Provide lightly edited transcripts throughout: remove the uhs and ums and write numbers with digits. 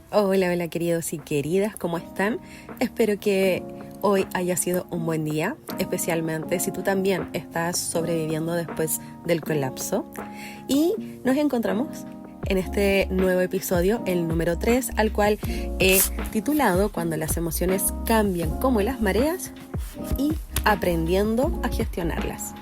Hola queridos y queridas, ¿cómo están? Espero que hoy haya sido un buen día, especialmente si tú también estás sobreviviendo después del colapso. Y nos encontramos en este nuevo episodio, el número 3, al cual he titulado Cuando las emociones cambian como las mareas y aprendiendo a gestionarlas.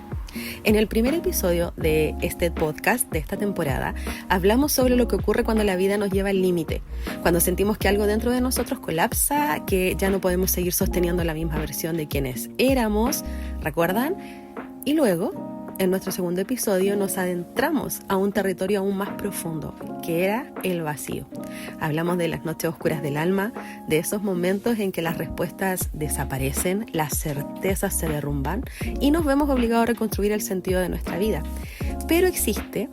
En el primer episodio de este podcast, de esta temporada, hablamos sobre lo que ocurre cuando la vida nos lleva al límite, cuando sentimos que algo dentro de nosotros colapsa, que ya no podemos seguir sosteniendo la misma versión de quienes éramos, ¿recuerdan? Y luego, en nuestro segundo episodio, nos adentramos a un territorio aún más profundo, que era el vacío. Hablamos de las noches oscuras del alma, de esos momentos en que las respuestas desaparecen, las certezas se derrumban y nos vemos obligados a reconstruir el sentido de nuestra vida. Pero existe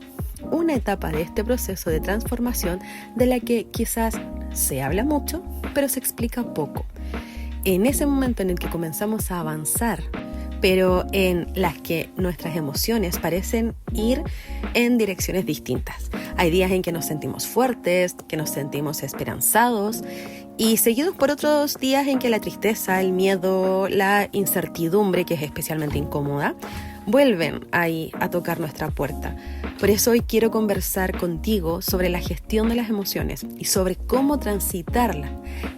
una etapa de este proceso de transformación de la que quizás se habla mucho, pero se explica poco. En ese momento en el que comenzamos a avanzar, pero en las que nuestras emociones parecen ir en direcciones distintas. Hay días en que nos sentimos fuertes, que nos sentimos esperanzados, y seguidos por otros días en que la tristeza, el miedo, la incertidumbre, que es especialmente incómoda, vuelven ahí a tocar nuestra puerta. Por eso hoy quiero conversar contigo sobre la gestión de las emociones y sobre cómo transitarla,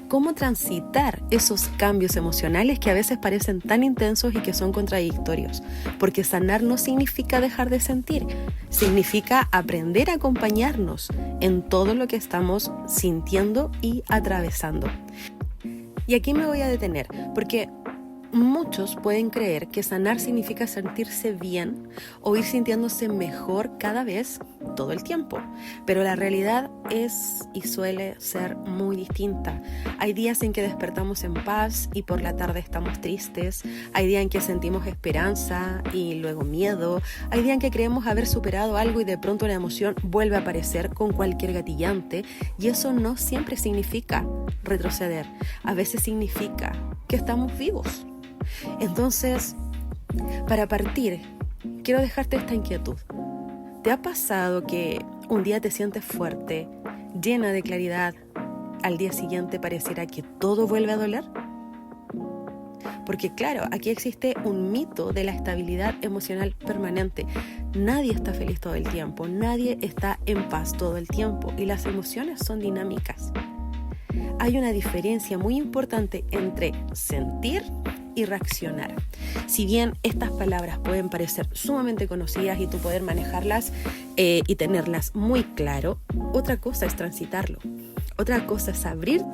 cómo transitar esos cambios emocionales que a veces parecen tan intensos y que son contradictorios. Porque sanar no significa dejar de sentir, significa aprender a acompañarnos en todo lo que estamos sintiendo y atravesando. Y aquí me voy a detener, porque muchos pueden creer que sanar significa sentirse bien o ir sintiéndose mejor cada vez, todo el tiempo. Pero la realidad es y suele ser muy distinta. Hay días en que despertamos en paz y por la tarde estamos tristes. Hay días en que sentimos esperanza y luego miedo. Hay días en que creemos haber superado algo y de pronto la emoción vuelve a aparecer con cualquier gatillante. Y eso no siempre significa retroceder. A veces significa que estamos vivos. Entonces, para partir, quiero dejarte esta inquietud. ¿Te ha pasado que un día te sientes fuerte, llena de claridad, al día siguiente pareciera que todo vuelve a doler? Porque claro, aquí existe un mito de la estabilidad emocional permanente. Nadie está feliz todo el tiempo, nadie está en paz todo el tiempo y las emociones son dinámicas. Hay una diferencia muy importante entre sentir y reaccionar. Si bien estas palabras pueden parecer sumamente conocidas y tú poder manejarlas y tenerlas muy claro, otra cosa es transitarlo. Otra cosa es abrirte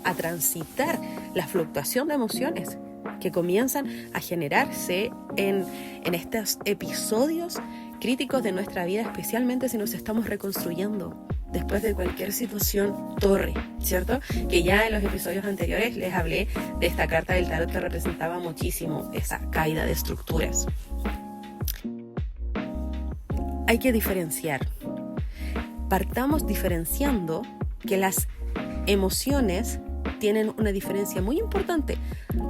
a transitar la fluctuación de emociones que comienzan a generarse en estos episodios críticos de nuestra vida, especialmente si nos estamos reconstruyendo después de cualquier situación torre, ¿cierto? Que ya en los episodios anteriores les hablé de esta carta del tarot que representaba muchísimo esa caída de estructuras. Hay que diferenciar. Partamos diferenciando que las emociones tienen una diferencia muy importante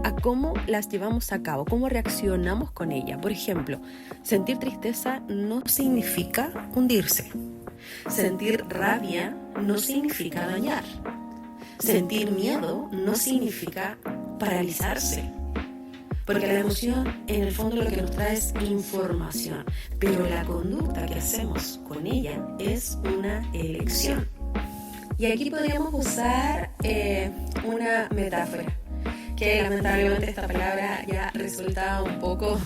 a cómo las llevamos a cabo, cómo reaccionamos con ella. Por ejemplo, sentir tristeza no significa hundirse. Sentir rabia no significa dañar. Sentir miedo no significa paralizarse. Porque la emoción, en el fondo, lo que nos trae es información. Pero la conducta que hacemos con ella es una elección. Y aquí podríamos usar una metáfora, que lamentablemente esta palabra ya resulta un poco,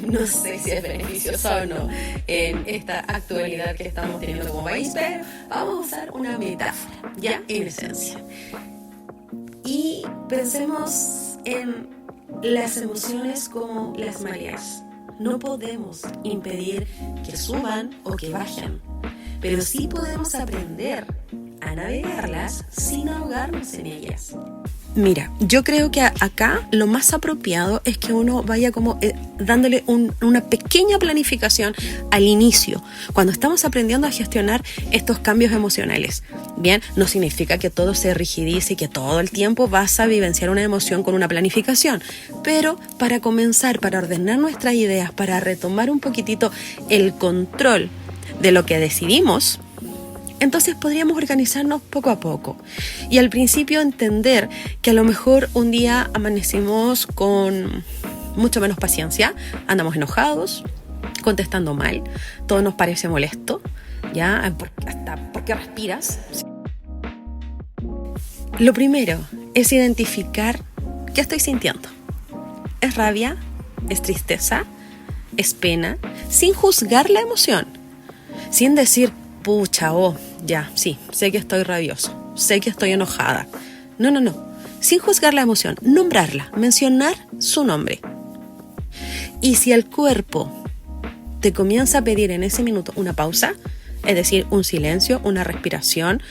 no sé si es beneficiosa o no en esta actualidad que estamos teniendo como país, pero vamos a usar una metáfora, ya en esencia. Y pensemos en las emociones como las mareas. No podemos impedir que suban o que bajen, pero sí podemos aprender a navegarlas sin ahogarnos en ellas. Mira, yo creo que acá lo más apropiado es que uno vaya como dándole una pequeña planificación al inicio, cuando estamos aprendiendo a gestionar estos cambios emocionales. Bien, no significa que todo se rigidice y que todo el tiempo vas a vivenciar una emoción con una planificación, pero para comenzar, para ordenar nuestras ideas, para retomar un poquitito el control de lo que decidimos, entonces podríamos organizarnos poco a poco. Y al principio entender que a lo mejor un día amanecimos con mucho menos paciencia, andamos enojados, contestando mal, todo nos parece molesto, ¿ya? Hasta porque respiras. Lo primero es identificar qué estoy sintiendo. ¿Es rabia? ¿Es tristeza? ¿Es pena? Sin juzgar la emoción, sin decir, pucha, ya, sí, sé que estoy rabioso, sé que estoy enojada. No, sin juzgar la emoción, nombrarla, mencionar su nombre. Y si el cuerpo te comienza a pedir en ese minuto una pausa, es decir, un silencio, una respiración,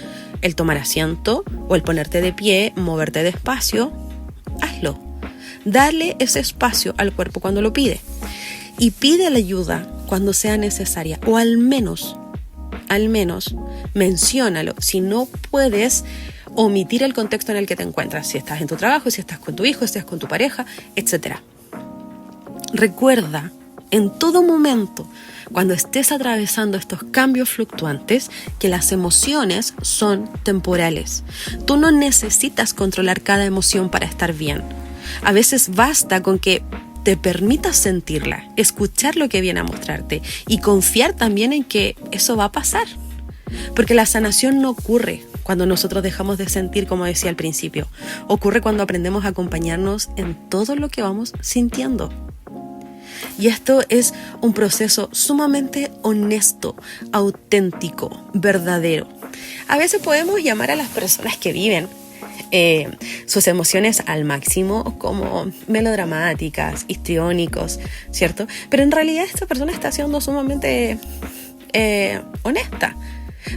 el tomar asiento o el ponerte de pie, moverte despacio, hazlo. Darle ese espacio al cuerpo cuando lo pide. Y pide la ayuda cuando sea necesaria, o al menos, menciónalo. Si no puedes omitir el contexto en el que te encuentras, si estás en tu trabajo, si estás con tu hijo, si estás con tu pareja, etc. Recuerda en todo momento, cuando estés atravesando estos cambios fluctuantes, que las emociones son temporales. Tú no necesitas controlar cada emoción para estar bien. A veces basta con que te permitas sentirla, escuchar lo que viene a mostrarte y confiar también en que eso va a pasar. Porque la sanación no ocurre cuando nosotros dejamos de sentir, como decía al principio. Ocurre cuando aprendemos a acompañarnos en todo lo que vamos sintiendo. Y esto es un proceso sumamente honesto, auténtico, verdadero. A veces podemos llamar a las personas que viven sus emociones al máximo como melodramáticas, histriónicos, ¿cierto? Pero en realidad esta persona está siendo sumamente honesta.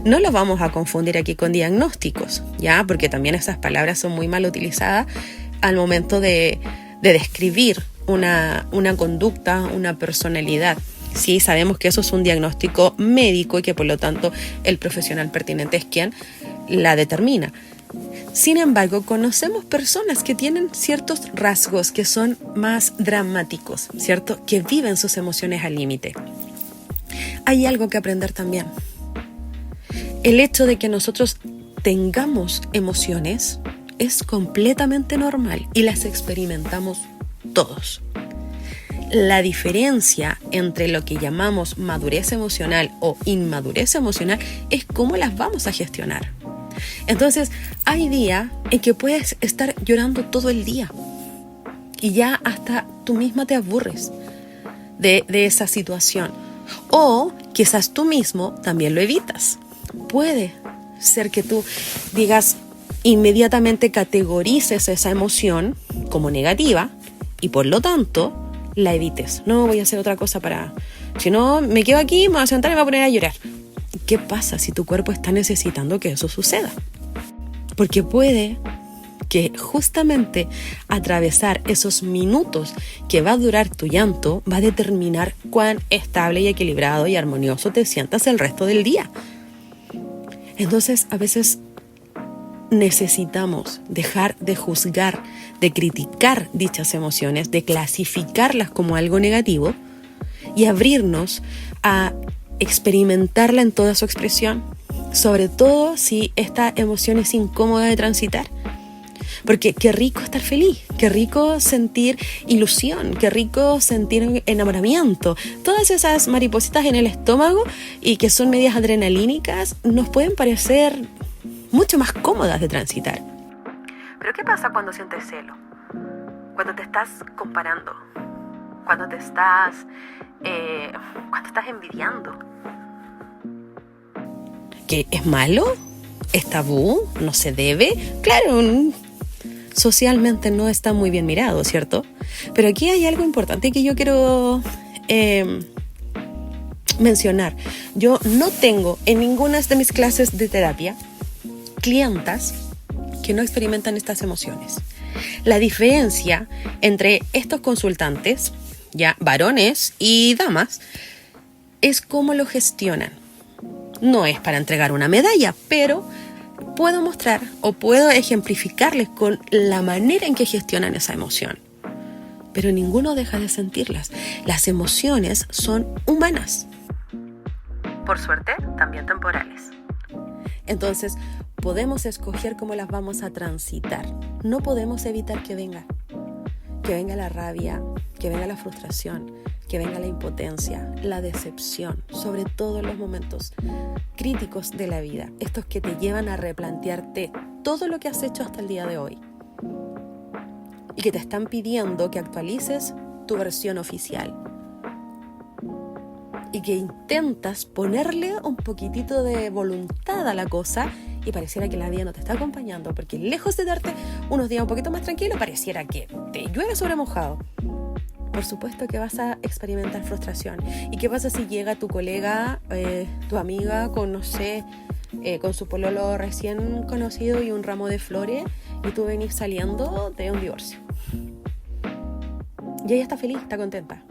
No lo vamos a confundir aquí con diagnósticos, ¿ya? Porque también esas palabras son muy mal utilizadas al momento de describir una conducta, una personalidad. Sí, sabemos que eso es un diagnóstico médico y que por lo tanto el profesional pertinente es quien la determina. Sin embargo, conocemos personas que tienen ciertos rasgos que son más dramáticos, ¿cierto? Que viven sus emociones al límite. Hay algo que aprender también. El hecho de que nosotros tengamos emociones es completamente normal y las experimentamos todos. La diferencia entre lo que llamamos madurez emocional o inmadurez emocional es cómo las vamos a gestionar. Entonces, hay días en que puedes estar llorando todo el día y ya hasta tú misma te aburres de esa situación. O quizás tú mismo también lo evitas. Puede ser que tú digas, inmediatamente categorices esa emoción como negativa y por lo tanto la evites. No voy a hacer otra cosa si no me quedo aquí, me voy a sentar y me voy a poner a llorar. ¿Qué pasa si tu cuerpo está necesitando que eso suceda? Porque puede que justamente atravesar esos minutos que va a durar tu llanto va a determinar cuán estable y equilibrado y armonioso te sientas el resto del día. Entonces, a veces necesitamos dejar de juzgar, de criticar dichas emociones, de clasificarlas como algo negativo y abrirnos a experimentarla en toda su expresión, sobre todo si esta emoción es incómoda de transitar. Porque qué rico estar feliz, qué rico sentir ilusión, qué rico sentir enamoramiento. Todas esas maripositas en el estómago y que son medias adrenalínicas nos pueden parecer mucho más cómodas de transitar. Pero ¿qué pasa cuando sientes celo? Cuando te estás comparando, cuando estás envidiando. ¿Qué es malo? ¿Es tabú? ¿No se debe? Claro, socialmente no está muy bien mirado, ¿cierto? Pero aquí hay algo importante que yo quiero mencionar. Yo no tengo en ninguna de mis clases de terapia clientas que no experimentan estas emociones. La diferencia entre estos consultantes, ya varones y damas, es cómo lo gestionan. No es para entregar una medalla, pero puedo mostrar o puedo ejemplificarles con la manera en que gestionan esa emoción. Pero ninguno deja de sentirlas. Las emociones son humanas. por suerte también temporales. Entonces, podemos escoger cómo las vamos a transitar. No podemos evitar que venga la rabia, que venga la frustración, que venga la impotencia, la decepción, sobre todo en los momentos críticos de la vida, estos que te llevan a replantearte todo lo que has hecho hasta el día de hoy y que te están pidiendo que actualices tu versión oficial y que intentas ponerle un poquitito de voluntad a la cosa y pareciera que la vida no te está acompañando, porque lejos de darte unos días un poquito más tranquilos, pareciera que te llueve sobre mojado. Por supuesto que vas a experimentar frustración. ¿Y qué pasa si llega tu colega, tu amiga con, no sé, con su pololo recién conocido y un ramo de flores y tú venís saliendo de un divorcio? Y ella está feliz, está contenta.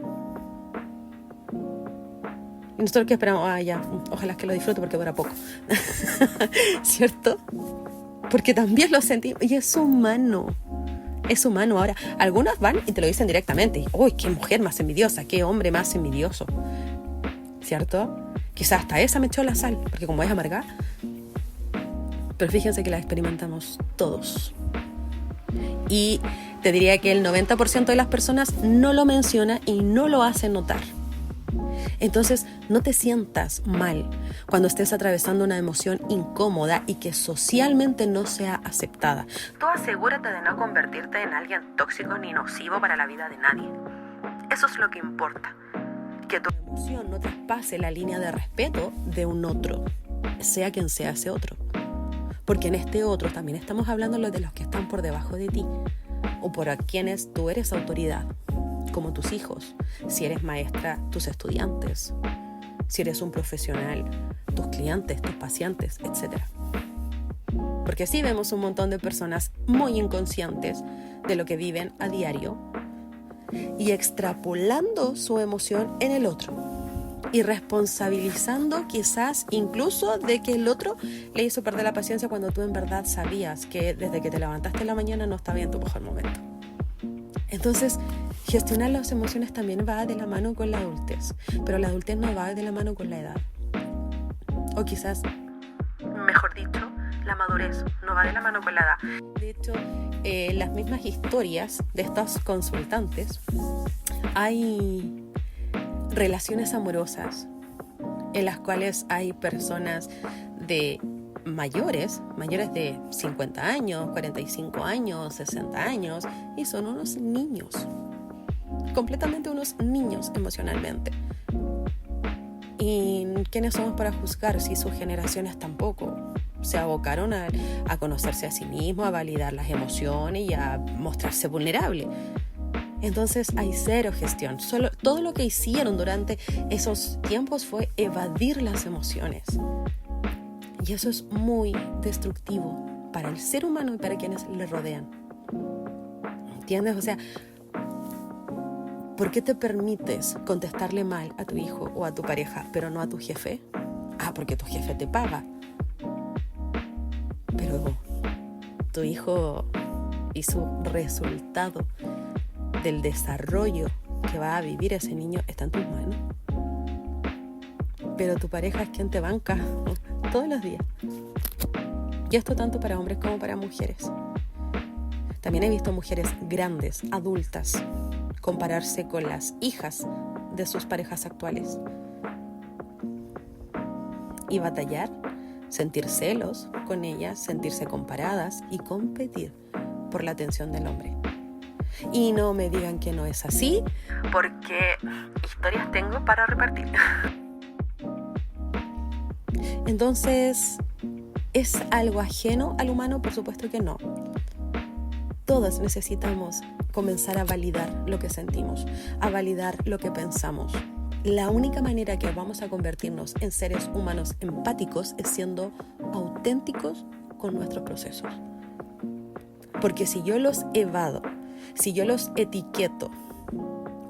Y nosotros que esperamos, ya, ojalá que lo disfrute porque dura poco. ¿Cierto? Porque también lo sentimos y es humano. Es humano. Ahora, algunas van y te lo dicen directamente. ¡Uy, qué mujer más envidiosa! ¡Qué hombre más envidioso! ¿Cierto? Quizás hasta esa me echó la sal, porque como es amarga. Pero fíjense que la experimentamos todos. Y te diría que el 90% de las personas no lo menciona y no lo hace notar. Entonces, no te sientas mal cuando estés atravesando una emoción incómoda y que socialmente no sea aceptada. Tú asegúrate de no convertirte en alguien tóxico ni nocivo para la vida de nadie. Eso es lo que importa. Que tu emoción no traspase la línea de respeto de un otro, sea quien sea ese otro. Porque en este otro también estamos hablando de los que están por debajo de ti o por a quienes tú eres autoridad. Como tus hijos, si eres maestra, tus estudiantes, si eres un profesional, tus clientes, tus pacientes, etc. Porque sí vemos un montón de personas muy inconscientes de lo que viven a diario y extrapolando su emoción en el otro y responsabilizando quizás incluso de que el otro le hizo perder la paciencia cuando tú en verdad sabías que desde que te levantaste en la mañana no estaba en tu mejor momento. Entonces, gestionar las emociones también va de la mano con la adultez, pero la adultez no va de la mano con la edad. O quizás, mejor dicho, la madurez no va de la mano con la edad. De hecho, las mismas historias de estos consultantes, hay relaciones amorosas en las cuales hay personas de mayores de 50 años, 45 años, 60 años, y son unos niños, completamente unos niños emocionalmente. ¿Y quiénes somos para juzgar si sus generaciones tampoco se abocaron a conocerse a sí mismos, a validar las emociones y a mostrarse vulnerable? Entonces hay cero gestión. Todo lo que hicieron durante esos tiempos fue evadir las emociones. Y eso es muy destructivo para el ser humano y para quienes le rodean. ¿Entiendes? O sea, ¿por qué te permites contestarle mal a tu hijo o a tu pareja, pero no a tu jefe? Porque tu jefe te paga. Pero tu hijo y su resultado del desarrollo que va a vivir ese niño está en tus manos. Pero tu pareja es quien te banca todos los días. Y esto tanto para hombres como para mujeres. También he visto mujeres grandes, adultas, compararse con las hijas de sus parejas actuales. Y batallar, sentir celos con ellas, sentirse comparadas y competir por la atención del hombre. Y no me digan que no es así, porque historias tengo para repartir. Entonces, ¿es algo ajeno al humano? Por supuesto que no. Todos necesitamos comenzar a validar lo que sentimos, a validar lo que pensamos. La única manera que vamos a convertirnos en seres humanos empáticos es siendo auténticos con nuestros procesos. Porque si yo los evado, si yo los etiqueto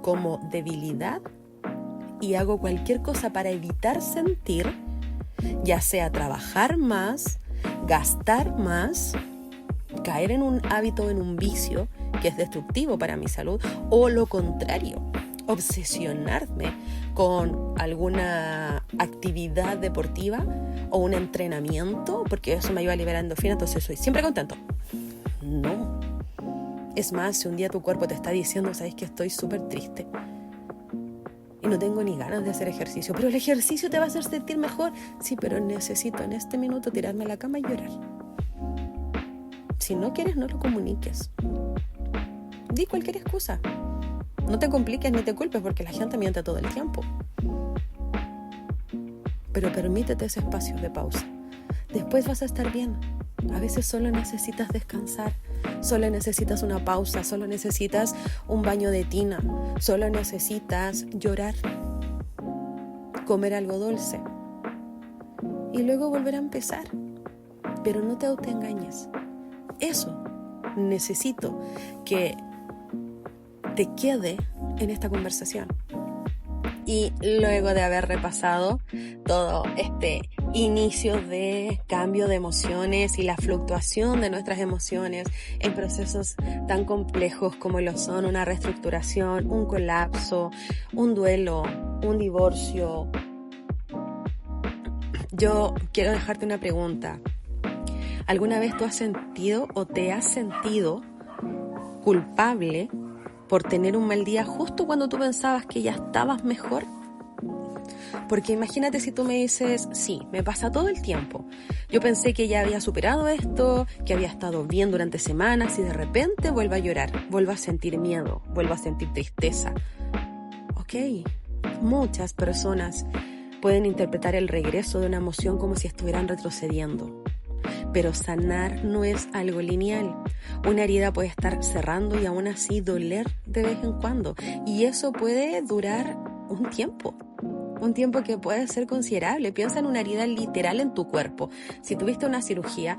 como debilidad y hago cualquier cosa para evitar sentir, ya sea trabajar más, gastar más, caer en un hábito, en un vicio que es destructivo para mi salud, o lo contrario, obsesionarme con alguna actividad deportiva o un entrenamiento, porque eso me ayuda a liberar endorfina, entonces soy siempre contento. No. Es más, si un día tu cuerpo te está diciendo, sabes que estoy súper triste y no tengo ni ganas de hacer ejercicio, pero el ejercicio te va a hacer sentir mejor. Sí, pero necesito en este minuto tirarme a la cama y llorar. Si no quieres, no lo comuniques. Di cualquier excusa. No te compliques ni te culpes porque la gente miente todo el tiempo. Pero permítete ese espacio de pausa. Después vas a estar bien. A veces solo necesitas descansar, solo necesitas una pausa, solo necesitas un baño de tina, solo necesitas llorar, comer algo dulce y luego volver a empezar. Pero no te autoengañes. Eso necesito que te quede en esta conversación. Y luego de haber repasado todo este inicio de cambio de emociones y la fluctuación de nuestras emociones en procesos tan complejos como lo son una reestructuración, un colapso, un duelo, un divorcio, yo quiero dejarte una pregunta. ¿Alguna vez tú has sentido o te has sentido culpable por tener un mal día justo cuando tú pensabas que ya estabas mejor? Porque imagínate si tú me dices, sí, me pasa todo el tiempo. Yo pensé que ya había superado esto, que había estado bien durante semanas y de repente vuelvo a llorar, vuelvo a sentir miedo, vuelvo a sentir tristeza. Ok, muchas personas pueden interpretar el regreso de una emoción como si estuvieran retrocediendo. Pero sanar no es algo lineal. Una herida puede estar cerrando y aún así doler de vez en cuando. Y eso puede durar un tiempo que puede ser considerable. Piensa en una herida literal en tu cuerpo. Si tuviste una cirugía,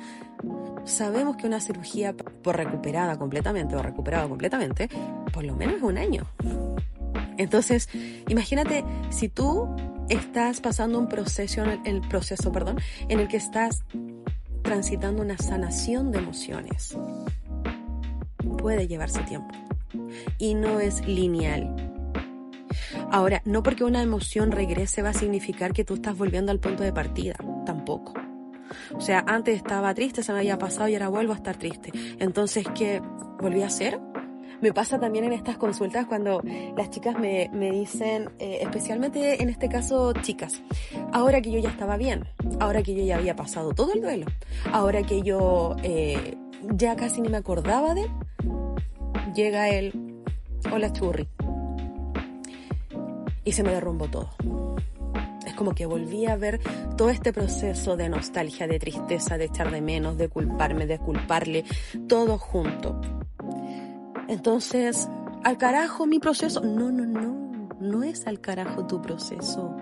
sabemos que una cirugía por recuperada completamente o recuperado completamente, por lo menos es un año. Entonces, imagínate si tú estás pasando un proceso, en el que estás transitando una sanación de emociones. Puede llevarse tiempo y no es lineal. Ahora, no porque una emoción regrese va a significar que tú estás volviendo al punto de partida, tampoco. O sea, antes estaba triste, se me había pasado y ahora vuelvo a estar triste. Entonces, ¿qué volví a hacer? Me pasa también en estas consultas cuando las chicas me dicen, especialmente en este caso chicas, ahora que yo ya estaba bien, ahora que yo ya había pasado todo el duelo, ahora que yo ya casi ni me acordaba de él, llega el hola churri y se me derrumbó todo. Es como que volví a ver todo este proceso de nostalgia, de tristeza, de echar de menos, de culparme, de culparle, todo junto. Entonces, ¿al carajo mi proceso? No es al carajo tu proceso.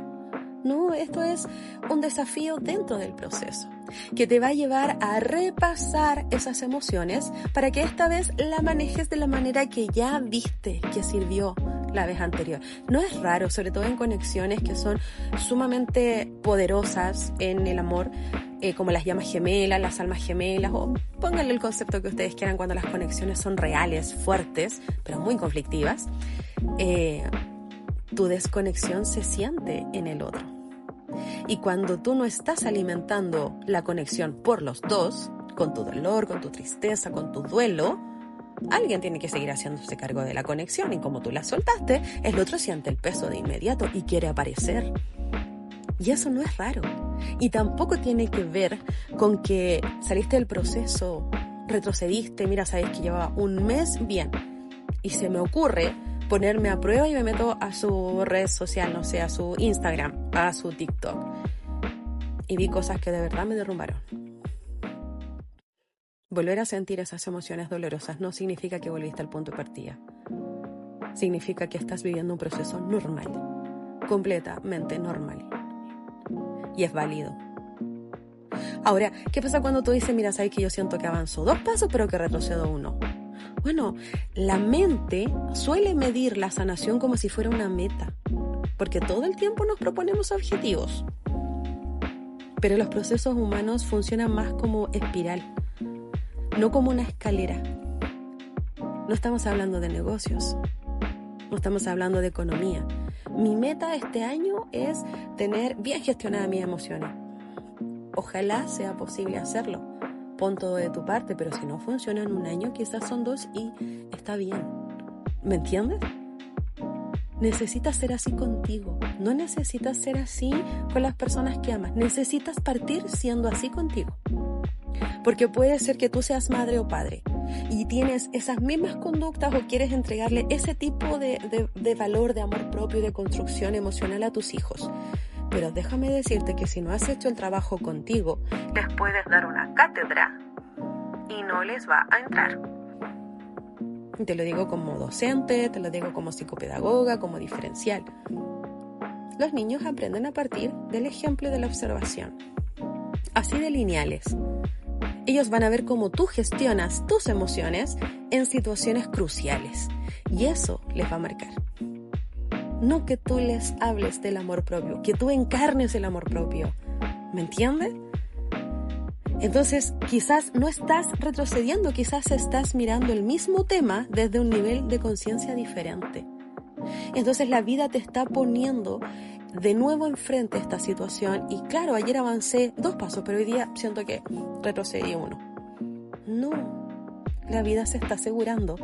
No, esto es un desafío dentro del proceso que te va a llevar a repasar esas emociones para que esta vez la manejes de la manera que ya viste que sirvió la vez anterior. No es raro, sobre todo en conexiones que son sumamente poderosas en el amor, como las llamas gemelas, las almas gemelas, o pónganle el concepto que ustedes quieran cuando las conexiones son reales, fuertes, pero muy conflictivas. Tu desconexión se siente en el otro. Y cuando tú no estás alimentando la conexión por los dos, con tu dolor, con tu tristeza, con tu duelo, alguien tiene que seguir haciéndose cargo de la conexión y como tú la soltaste, el otro siente el peso de inmediato y quiere aparecer. Y eso no es raro. Y tampoco tiene que ver con que saliste del proceso, retrocediste, mira, sabes que llevaba un mes bien y se me ocurre ponerme a prueba y me meto a su red social, no sé, a su Instagram, a su TikTok. Y vi cosas que de verdad me derrumbaron. Volver a sentir esas emociones dolorosas no significa que volviste al punto de partida. Significa que estás viviendo un proceso normal, completamente normal. Y es válido. Ahora, ¿qué pasa cuando tú dices, mira, sabes que yo siento que avanzo 2 pasos, pero que retrocedo 1? Bueno, la mente suele medir la sanación como si fuera una meta, porque todo el tiempo nos proponemos objetivos. Pero los procesos humanos funcionan más como espiral, no como una escalera. No estamos hablando de negocios, no estamos hablando de economía. Mi meta este año es tener bien gestionadas mis emociones. Ojalá sea posible hacerlo. Pon todo de tu parte, pero si no funciona en un año, quizás son 2 y está bien. ¿Me entiendes? Necesitas ser así contigo. No necesitas ser así con las personas que amas. Necesitas partir siendo así contigo. Porque puede ser que tú seas madre o padre y tienes esas mismas conductas o quieres entregarle ese tipo de valor, de amor propio y de construcción emocional a tus hijos. Pero déjame decirte que si no has hecho el trabajo contigo, les puedes dar una cátedra y no les va a entrar. Te lo digo como docente, te lo digo como psicopedagoga, como diferencial. Los niños aprenden a partir del ejemplo y de la observación. Así de lineales. Ellos van a ver cómo tú gestionas tus emociones en situaciones cruciales. Y eso les va a marcar. No que tú les hables del amor propio, que tú encarnes el amor propio. ¿Me entiendes? Entonces, quizás no estás retrocediendo, quizás estás mirando el mismo tema desde un nivel de conciencia diferente. Entonces, la vida te está poniendo de nuevo enfrente a esta situación. Y claro, ayer avancé 2 pasos, pero hoy día siento que retrocedí 1. No, la vida se está asegurando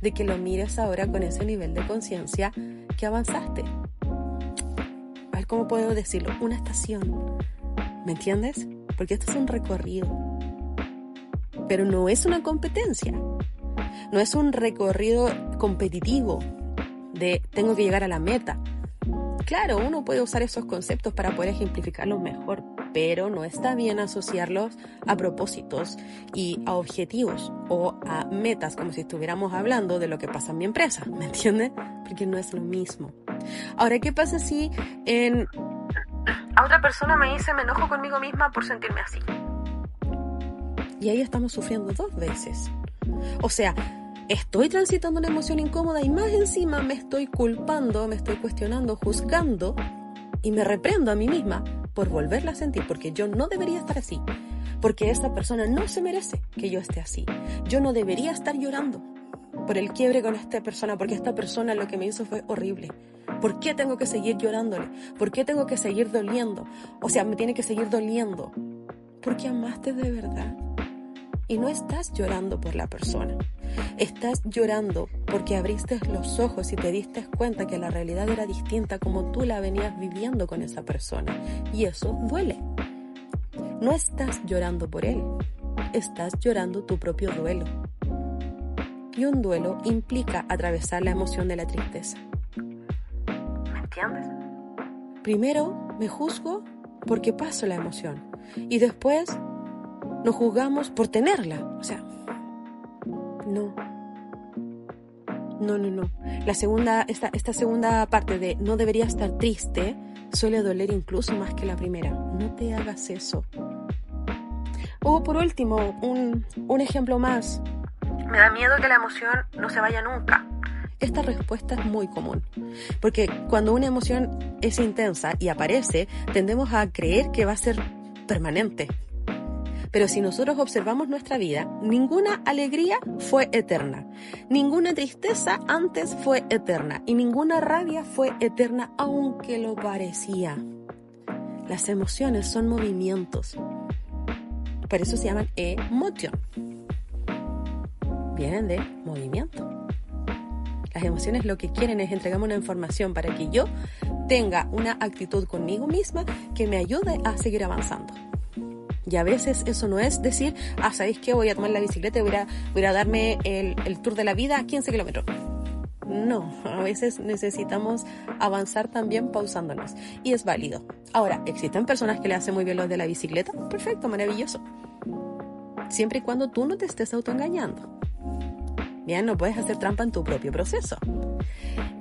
de que lo mires ahora con ese nivel de conciencia que avanzaste. A ver cómo puedo decirlo, una estación. ¿Me entiendes? Porque esto es un recorrido. Pero no es una competencia. No es un recorrido competitivo de tengo que llegar a la meta. Claro, uno puede usar esos conceptos para poder ejemplificarlos mejor, pero no está bien asociarlos a propósitos y a objetivos o a metas, como si estuviéramos hablando de lo que pasa en mi empresa, ¿me entiendes? Porque no es lo mismo. Ahora, ¿qué pasa si a otra persona me dice me enojo conmigo misma por sentirme así? Y ahí estamos sufriendo 2 veces. O sea, estoy transitando una emoción incómoda y más encima me estoy culpando, me estoy cuestionando, juzgando y me reprendo a mí misma por volverla a sentir, porque yo no debería estar así, porque esta persona no se merece que yo esté así. Yo no debería estar llorando por el quiebre con esta persona, porque esta persona lo que me hizo fue horrible. ¿Por qué tengo que seguir llorándole? ¿Por qué tengo que seguir doliendo? O sea, me tiene que seguir doliendo. Porque amaste de verdad. Y no estás llorando por la persona. Estás llorando porque abriste los ojos y te diste cuenta que la realidad era distinta como tú la venías viviendo con esa persona. Y eso duele. No estás llorando por él. Estás llorando tu propio duelo. Y un duelo implica atravesar la emoción de la tristeza. ¿Me entiendes? Primero me juzgo porque paso la emoción. Y después nos juzgamos por tenerla. O sea, no. Esta segunda parte de no debería estar triste suele doler incluso más que la primera. No te hagas eso. O por último, un ejemplo más. Me da miedo que la emoción no se vaya nunca. Esta respuesta es muy común, porque cuando una emoción es intensa y aparece, tendemos a creer que va a ser permanente. Pero si nosotros observamos nuestra vida, ninguna alegría fue eterna, ninguna tristeza antes fue eterna y ninguna rabia fue eterna aunque lo parecía. Las emociones son movimientos, por eso se llaman emotion. Vienen de movimiento. Las emociones lo que quieren es entregarme una información para que yo tenga una actitud conmigo misma que me ayude a seguir avanzando. Y a veces eso no es decir, ¿sabéis qué? Voy a tomar la bicicleta y voy a darme el tour de la vida a 15 kilómetros. No, a veces necesitamos avanzar también pausándonos. Y es válido. Ahora, ¿existen personas que le hacen muy bien los de la bicicleta? Perfecto, maravilloso. Siempre y cuando tú no te estés autoengañando. Bien, no puedes hacer trampa en tu propio proceso.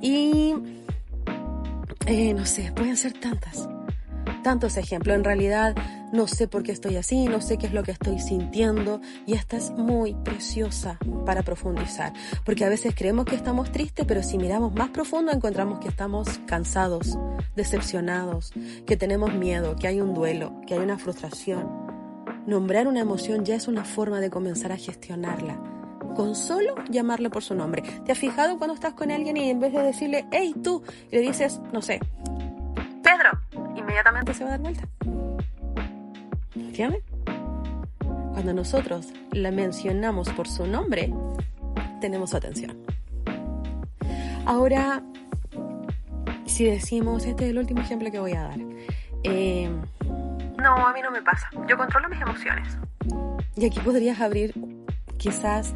Y, no sé, pueden ser tantos ejemplos. En realidad, no sé por qué estoy así, no sé qué es lo que estoy sintiendo. Y esta es muy preciosa para profundizar. Porque a veces creemos que estamos tristes, pero si miramos más profundo encontramos que estamos cansados, decepcionados, que tenemos miedo, que hay un duelo, que hay una frustración. Nombrar una emoción ya es una forma de comenzar a gestionarla. con solo llamarle por su nombre. ¿Te has fijado cuando estás con alguien y en vez de decirle, hey, tú, le dices, no sé, Pedro, inmediatamente se va a dar vuelta? ¿Entiendes? Cuando nosotros la mencionamos por su nombre, tenemos su atención. Ahora, si decimos, este es el último ejemplo que voy a dar. No, a mí no me pasa. Yo controlo mis emociones. Y aquí podrías abrir quizás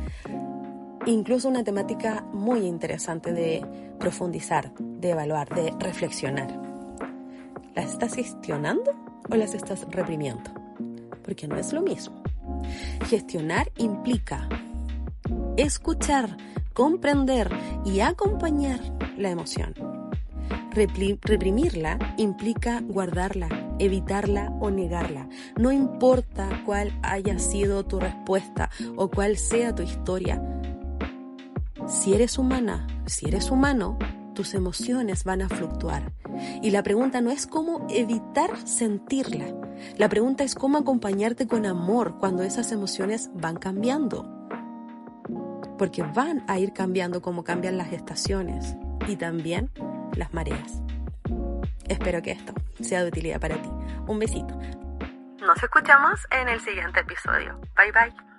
incluso una temática muy interesante de profundizar, de evaluar, de reflexionar. ¿Las estás gestionando o las estás reprimiendo? Porque no es lo mismo. Gestionar implica escuchar, comprender y acompañar la emoción. Reprimirla implica guardarla, evitarla o negarla. No importa cuál haya sido tu respuesta o cuál sea tu historia. Si eres humana, si eres humano, tus emociones van a fluctuar. Y la pregunta no es cómo evitar sentirla. La pregunta es cómo acompañarte con amor cuando esas emociones van cambiando. Porque van a ir cambiando como cambian las estaciones y también las mareas. Espero que esto sea de utilidad para ti. Un besito. Nos escuchamos en el siguiente episodio. Bye bye.